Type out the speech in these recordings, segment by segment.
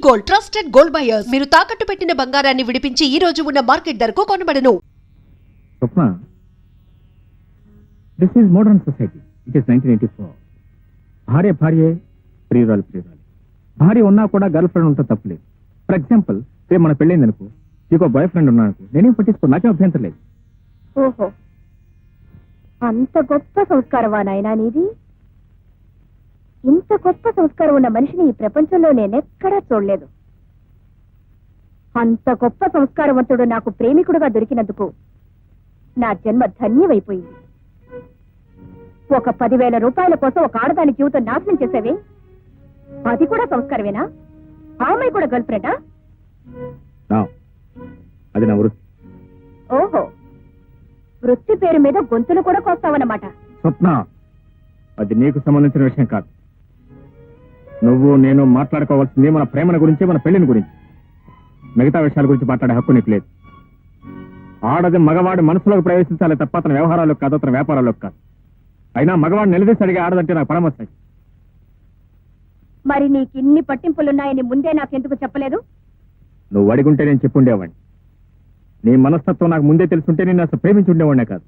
Gold, trusted gold buyers. మీరు తాకట్టు పెట్టిన బంగారాన్ని విడిపించి ఈ రోజు ఉన్న మార్కెట్ ధరకు కొనబడను. Swapna, this is modern society. It is 1984. భార్య భార్యే, ప్రియురాలు ప్రియురాలు. భార్య ఉన్నా కూడా గర్ల్ ఫ్రెండ్ ఉంటే తప్పలేదు. ఫర్ ఎగ్జాంపుల్, రేపు మన పెళ్ళైంది అనుకో, నీకు బాయ్ ఫ్రెండ్ ఉన్నాను, నేనేం పట్టించుకో, నాకేం అభ్యంతరం లేదు. ఓహో, అంత గొప్ప సంస్కారమా నాయనా నీది? ఇంత గొప్ప సంస్కారం ఉన్న మనిషిని ఈ ప్రపంచంలో నేనెక్కడా చూడలేదు. అంత గొప్ప సంస్కారవంతుడు నాకు ప్రేమికుడుగా దొరికినందుకు నా జన్మ ధన్యమైపోయింది. ఒక 10,000 రూపాయల కోసం ఒక ఆడదాని జీవితం నాశనం చేసేవే, అది కూడా సంస్కారమేనా? ఆ అమ్మాయి కూడా గర్ల్ ఫ్రెండా? అది నా వృత్తి. ఓహో, వృత్తి పేరు మీద గొంతులు కూడా కోస్తావన్నమాట. స్వప్న, అది నీకు సంబంధించిన విషయం కాదు. నువ్వు నేను మాట్లాడుకోవాల్సింది మన ప్రేమల గురించి, మన పెళ్లిని గురించి. మిగతా విషయాల గురించి మాట్లాడే హక్కు నీకు లేదు. ఆడది మగవాడి మనసులోకి ప్రవేశించాలి తప్ప అతని వ్యవహారాలకు కాదు, అతని వ్యాపారాలకు కాదు. అయినా మగవాడిని నిలదీసి అడిగే ఆడదంటే నాకు పరమస్తాయి. మరి నీకు ఇన్ని పట్టింపులున్నాయని ముందే నాకెందుకు చెప్పలేదు? నువ్వు అడిగుంటే నేను చెప్పుండేవాడిని. నీ మనస్తత్వం నాకు ముందే తెలుసుంటే నేను అసలు ప్రేమించి ఉండేవాడినే కాదు.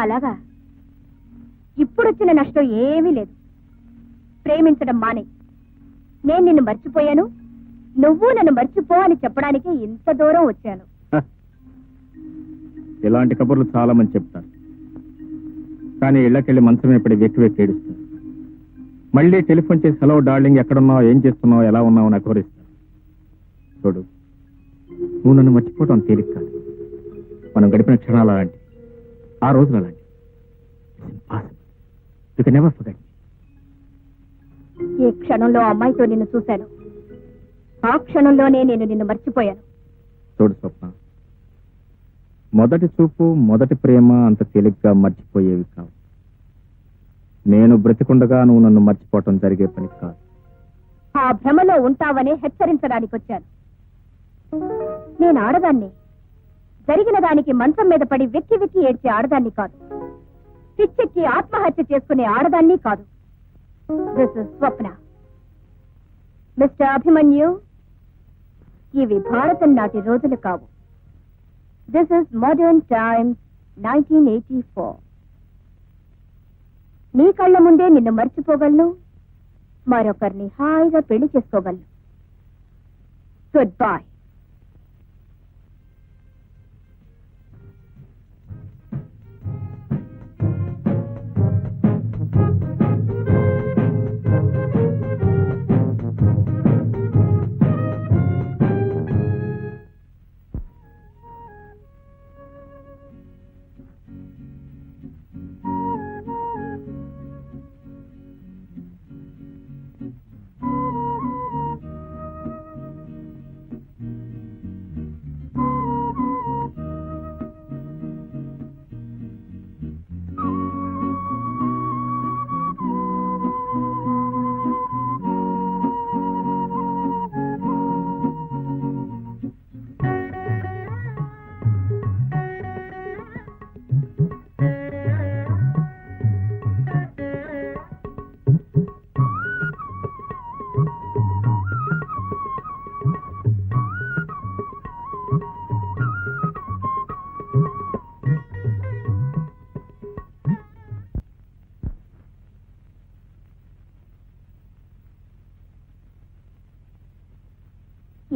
అలాగా? ఇప్పుడొచ్చిన నష్టం ఏమీ లేదు. ప్రేమించడం మానే. నేను నిన్ను మర్చిపోయాను, నువ్వు నన్ను మర్చిపో అని చెప్పడానికి ఇంత దూరం వచ్చాను. ఇలాంటి కబుర్లు చాలా మంది చెప్తారు, కానీ ఇళ్ళకెళ్ళి మంచం ఎప్పుడు వెక్కి వెక్కి ఏడుస్తారు. మళ్ళీ టెలిఫోన్ చేసి హలో డార్లింగ్, ఎక్కడున్నావు, ఏం చేస్తున్నావు, ఎలా ఉన్నావు అని అఘోరిస్తారు. చూడు, నువ్వు నన్ను మర్చిపోవడం తేలిక కాదు. మనం గడిపిన క్షణాలు అలాంటి, ఆ రోజులు అలాంటి. You can never forget. ఏ క్షణంలో అమ్మాయితో నిన్ను చూశాను, ఆ క్షణంలోనే నేను నిన్ను మర్చిపోయాను. చూడు స్వప్న, మొదటి చూపు, మొదటి ప్రేమ అంత తేలిగ్గా మర్చిపోయేవి కావు. నేను బ్రతికుండగా నువ్వు నన్ను మర్చిపోవటం జరిగే పని కాదు. ఆ భ్రమలో ఉంటావనే హెచ్చరించడానికి వచ్చాను. నేను ఆడదాన్ని, జరిగిన దానికి మంచం మీద పడి వెక్కి వెక్కి ఏడ్చే ఆడదాన్ని కాదు. పిచ్చెక్కి ఆత్మహత్య చేసుకునే ఆడదాన్ని కాదు. This is Swapna. Mister Abhimanyu, ఇవి భారతం నాటి రోజులు కావు. This is modern times 1984. నీ కళ్ళ ముందే నిన్ను మర్చిపోగలను, మరొకరిని హాయిగా పెళ్లి చేసుకోగలను. Good boy.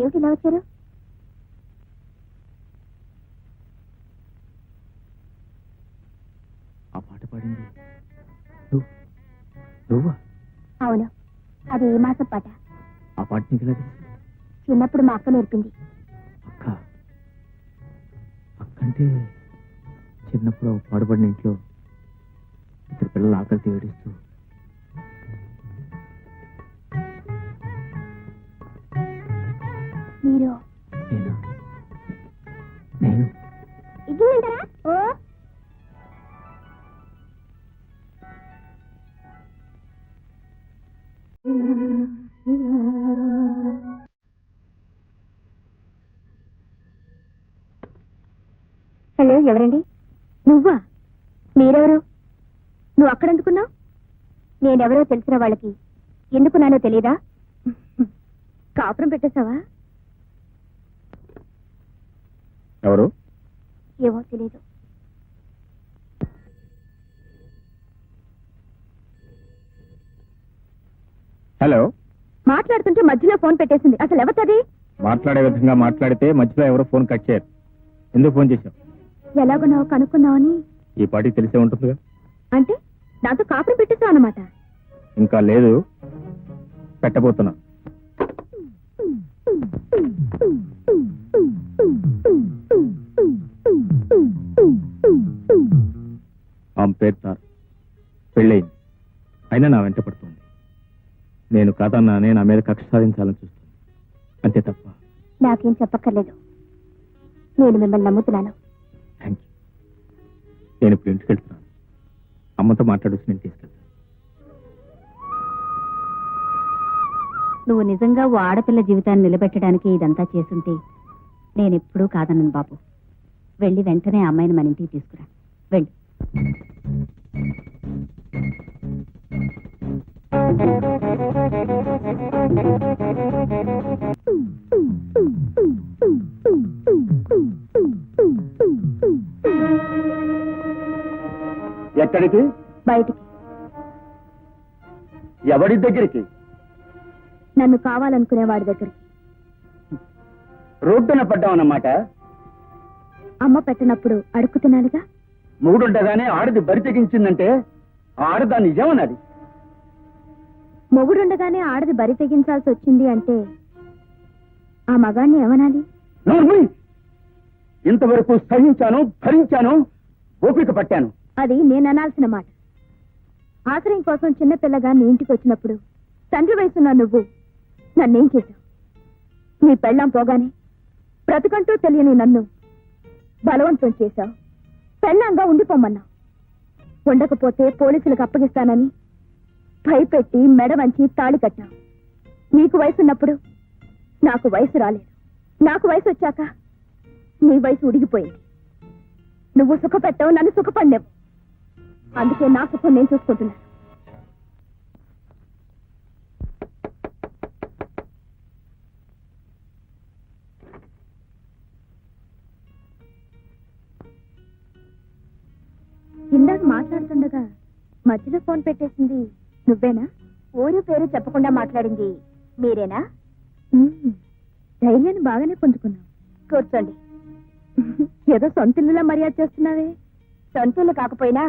ఏమిటి ఇలా వచ్చారు? ఆ పాట పాడింది నువ్వా? అవును, అది ఏ మాసం పాట? ఆ పాట నీకు ఎలా తెలుసు? చిన్నప్పుడు మా అక్క నేర్పింది. అక్క? అక్కంటే చిన్నప్పుడు పాడుపడిన ఇంట్లో ఇద్దరు పిల్లలు ఆకలితో ఏడుస్తూ మీరు నేను ఇది వింటారా? ఓ హలో, ఎవరండి? నువ్వా? మీరెవరు? నువ్వు అక్కడెందుకున్నావు? నేను నేనెవరో తెలిసిన వాళ్ళకి ఎందుకు నానో తెలీదా? కాపురం పెట్టేశావా? ఎవరు? ఏమో తెలీదు. హలో. మాట్లాడుతుంటే మధ్యలో ఫోన్ పెట్టేసింది. అసలు ఎవరిది? మాట్లాడే విధంగా మాట్లాడితే మధ్యలో ఎవరో ఫోన్ కట్ చేయరు. ఎందుకు ఫోన్ చేశావు? ఎలాగున్నావు కనుక్కున్నావని. ఈ పాటికి తెలిసే ఉంటుందిగా. అంటే నాతో కాపురం పెట్టేశావు అన్నమాట? ఇంకా లేదు, పెట్టబోతున్నా. ఆమె పేరు తార. పెళ్ళయింది, అయినా నా వెంట పడుతుంది. నేను కాదన్నానే నా మీద కక్ష సాధించాలని చూస్తుంది, అంతే తప్ప. నాకేం చెప్పక్కర్లేదు, నేను మిమ్మల్ని నమ్ముతున్నాను. Thank you. నేను ఇప్పుడు ఇంటికి వెళ్తున్నాను. అమ్మతో మాట్లాడొచ్చి నేను తీసుకెళ్తాను. నువ్వు నిజంగా ఓ ఆడపిల్ల జీవితాన్ని నిలబెట్టడానికి ఇదంతా చేసుంటే నేనెప్పుడూ కాదన్నాను బాబు. వెళ్ళి వెంటనే ఆ అమ్మాయిని మన ఇంటికి తీసుకురా. వెళ్ళి. ఎక్కడికి? బయటికి. ఎవరి దగ్గరికి? నన్ను కావాలనుకునే వాడి దగ్గరికి. రోడ్డున పడ్డామన్నమాట. అమ్మ పెట్టినప్పుడు అడుక్కు తినాలిగా. మూడుండగానే ఆడది బరి తెగించిందంటే ఆడదాన్ని నిజమన్నది. మొగుడుండగానే ఆడది బరి తెగించాల్సి వచ్చింది అంటే ఆ మగాన్ని ఏమనాలి? నోర్మి! ఇంతవరకు సహించాను, భరించాను, ఓపిక పట్టాను. అది నేను అనాల్సిన మాట. ఆశ్రయం కోసం చిన్నపిల్లగా నీ ఇంటికి వచ్చినప్పుడు తండ్రి వయసున్న నువ్వు నన్నేం చేశావు? నీ పెళ్ళాం పోగానే బ్రతుకంటూ తెలియని నన్ను బలవంతం చేశావు. పెళ్ళాంగా ఉండిపోమన్నావు. ఉండకపోతే పోలీసులకు అప్పగిస్తానని భయపెట్టి మెడ వంచి తాళి కట్టావు. నీకు వయసున్నప్పుడు నాకు వయసు రాలేదు. నాకు వయసు వచ్చాక నీ వయసు ఉడిగిపోయింది. నువ్వు సుఖపెట్టావు, నన్ను సుఖపడినావు. అందుకే నా సుఖం నేను చూసుకుంటున్నాను. ఇందాక మాట్లాడుతుండగా మధ్యలో ఫోన్ పెట్టేసింది నువ్వేనా? ఊరు పేరు చెప్పకుండా మాట్లాడింది మీరేనా? ధైర్యాన్ని బాగానే పుంజుకున్నావు. కూర్చోండి. ఏదో సొంతిల్లులా మర్యాద చేస్తున్నావే. సొంతిల్లు కాకపోయినా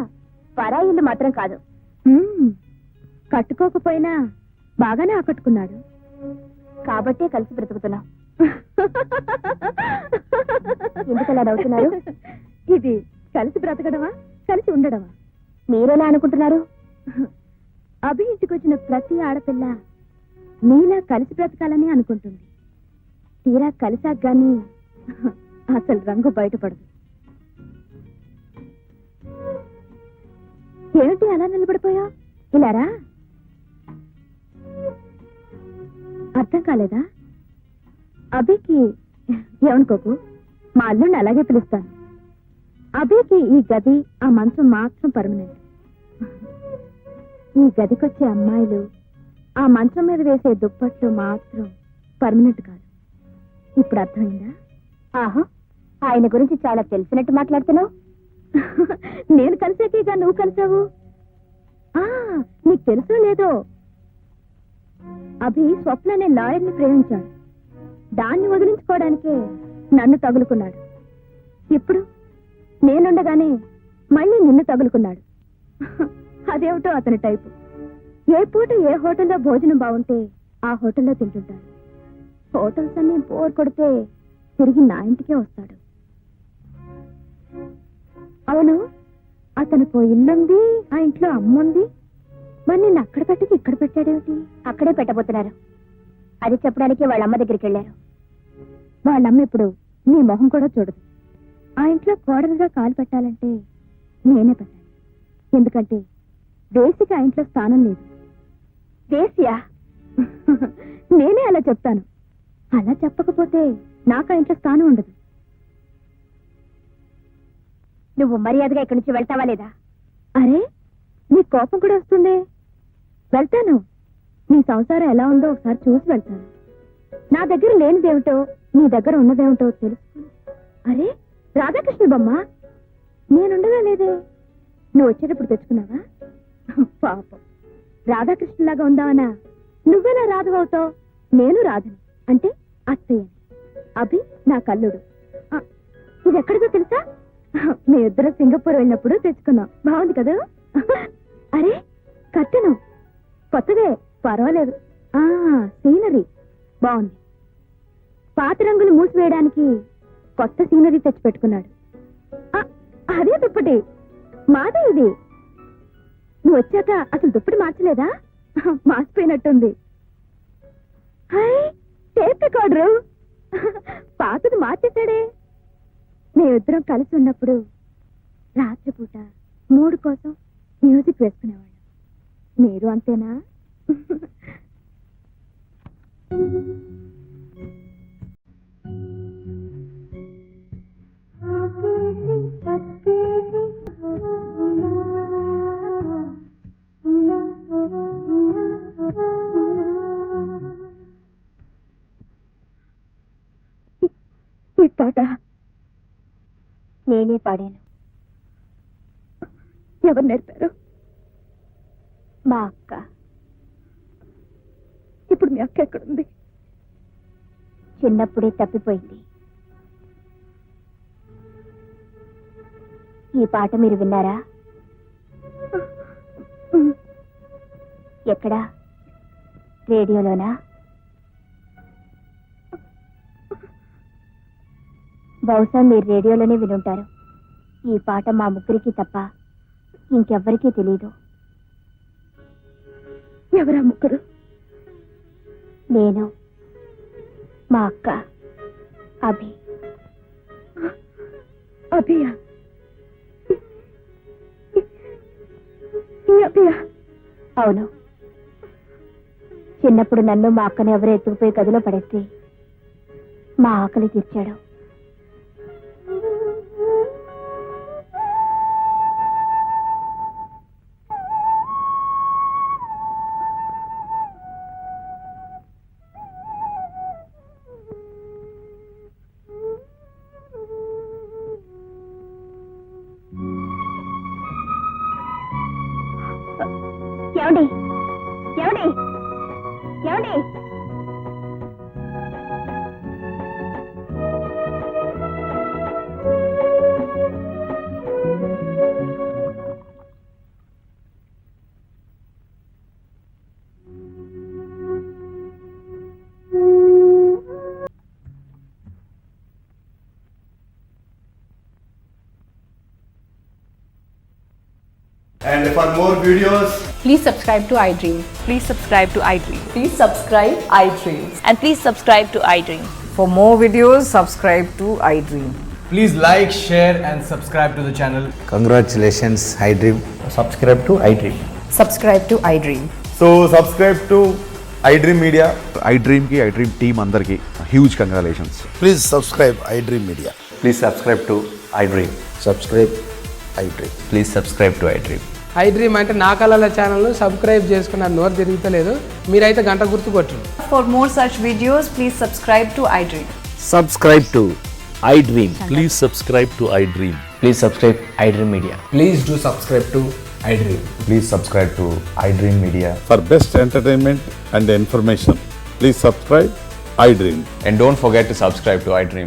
పరాయిల్లు మాత్రం కాదు. కట్టుకోకపోయినా బాగానే ఆకట్టుకున్నాడు కాబట్టే కలిసి బ్రతుకుతున్నాం. ఎందుకలా నవ్వుతున్నారు? ఇది కలిసి బ్రతకడమా, కలిసి ఉండడమా? మీరెలా అనుకుంటున్నారు? అభి ఇంటికి వచ్చిన ప్రతి ఆడపిల్ల నీలా కలిసి బ్రతకాలని అనుకుంటుంది. తీరా కలిసాక గాని అసలు రంగు బయటపడదు. ఏమిటి అలా నిలబడిపోయా? ఇలారా. అర్థం కాలేదా? అభికి ఏమనుకోకు, మా అల్లుడిని అలాగే పిలుస్తాను. అభికి ఈ గది, ఆ మంచం మాత్రం పర్మనెంట్. ఈ గదికొచ్చే అమ్మాయిలు, ఆ మంచం మీద వేసే దుప్పట్లు మాత్రం పర్మనెంట్ కాదు. ఇప్పుడు అర్థమైందా? ఆహా, ఆయన గురించి చాలా తెలిసినట్టు మాట్లాడుతున్నావు. నేను కలిసాకేగా నువ్వు కలిసావు. నీకు తెలుసో లేదో, అభి స్వప్న అనే లాయర్ని ప్రేమించాడు. దాన్ని వదిలించుకోవడానికే నన్ను తగులుకున్నాడు. ఇప్పుడు నేనుండగానే మళ్ళీ నిన్ను తగులుకున్నాడు. అదేమిటో అతని టైపు. ఏ పూట ఏ హోటల్లో భోజనం బాగుంటే ఆ హోటల్లో తింటుంటాడు. హోటల్స్ అన్ని బోర్ కొడితే తిరిగి నా ఇంటికే వస్తాడు. అవును, అతనికి ఇల్లుంది, ఆ ఇంట్లో అమ్ముంది. మరి నిన్ను అక్కడ పెట్టకి ఇక్కడ పెట్టాడేమిటి? అక్కడే పెట్టబోతున్నారు. అది చెప్పడానికి వాళ్ళమ్మ దగ్గరికి వెళ్ళారు. వాళ్ళమ్మ ఇప్పుడు నీ మొహం కూడా చూడదు. ఆ ఇంట్లో కోడలుగా కాలు పెట్టాలంటే నేనే పెట్టాలి. ఎందుకంటే దేశికి ఆ ఇంట్లో స్థానం లేదు. దేశియా? నేనే అలా చెప్తాను. అలా చెప్పకపోతే నాకు ఆ ఇంట్లో స్థానం ఉండదు. నువ్వు మర్యాదగా ఇక్కడి నుంచి వెళ్తావా లేదా? అరే, నీ కోపం కూడా వస్తుందే. వెళ్తాను. నీ సంసారం ఎలా ఉందో ఒకసారి చూసి వెళ్తాను. నా దగ్గర లేనిదేమిటో నీ దగ్గర ఉన్నదేమిటో తెలుసుకుని. అరే రాధాకృష్ణ బొమ్మ నేనుండగా లేదే, నువ్వు వచ్చేటప్పుడు తెచ్చుకున్నావా? పాపం, రాధాకృష్ణలాగా ఉందావనా? నువ్వెలా రాధవవుతావు? నేను రాధని అంటే అత్తయ్యని, అభి నా కల్లుడు. ఇది ఎక్కడిదో తెలుసా? మీ ఇద్దరు సింగపూర్ వెళ్ళినప్పుడు తెచ్చుకున్నాం. బాగుంది కదా? అరే కట్టెను కొత్తదే, పర్వాలేదు. సీనరీ బాగుంది. పాత రంగులు మూసివేయడానికి కొత్త సీనరీ తెచ్చి పెట్టుకున్నాడు. అదే దుప్పటి, మాదే ఇది. నువ్వు వచ్చాక అసలు దుప్పటి మార్చలేదా? మార్చిపోయినట్టుంది. హాయ్, టేప్ రికార్డరు పాతది మార్చేశాడే. మేమిద్దరం కలిసి ఉన్నప్పుడు రాత్రిపూట మూడు కోసం మ్యూజిక్ వేసుకునేవాళ్ళం. మీరు అంతేనా? ఈ పాట నేనే పాడాను. ఎవరు నేర్పారు? మా అక్క. ఇప్పుడు మీ అక్క ఎక్కడుంది? చిన్నప్పుడే తప్పిపోయింది. ఈ పాట మీరు విన్నారా? ఎక్కడా? రేడియోలోనా? బహుశా మీరు రేడియోలోనే వినుంటారు. ఈ పాట మా ముగ్గురికి తప్ప ఇంకెవ్వరికీ తెలీదు. ఎవరా ముగ్గురు? నేను, మా అక్క, అభి. అభియా? అభియా? అవును. చిన్నప్పుడు నన్ను మా అక్కని ఎవరో ఎత్తుకుపోయి గదిలో పడేస్తే మా ఆకలి తీర్చాడు. ఏమండి ఏమండి ఏమండి? And for more videos, Please subscribe to iDream. Please subscribe to iDream. Please subscribe iDream. And please subscribe to iDream. For more videos, subscribe to iDream. please like, share and subscribe to the channel. Congratulations, iDream. Subscribe to iDream. Subscribe to iDream. So subscribe to iDream Media. iDream की iDream team अंदर की huge congratulations. Please subscribe iDream Media. Please subscribe to iDream. Subscribe iDream. Please subscribe to iDream. iDream అంటే నా కళల ఛానల్ను subscribe చేసుకున్న నోరు తిరుగుతలేదు. మీరైతే గంట గుర్తు కొట్టండి. For more such videos, please subscribe to iDream. Subscribe to iDream. Please subscribe to iDream. Please subscribe iDream Media. Please do subscribe to iDream. Please subscribe to iDream Media. For best entertainment and information, please subscribe iDream. And don't forget to subscribe to iDream.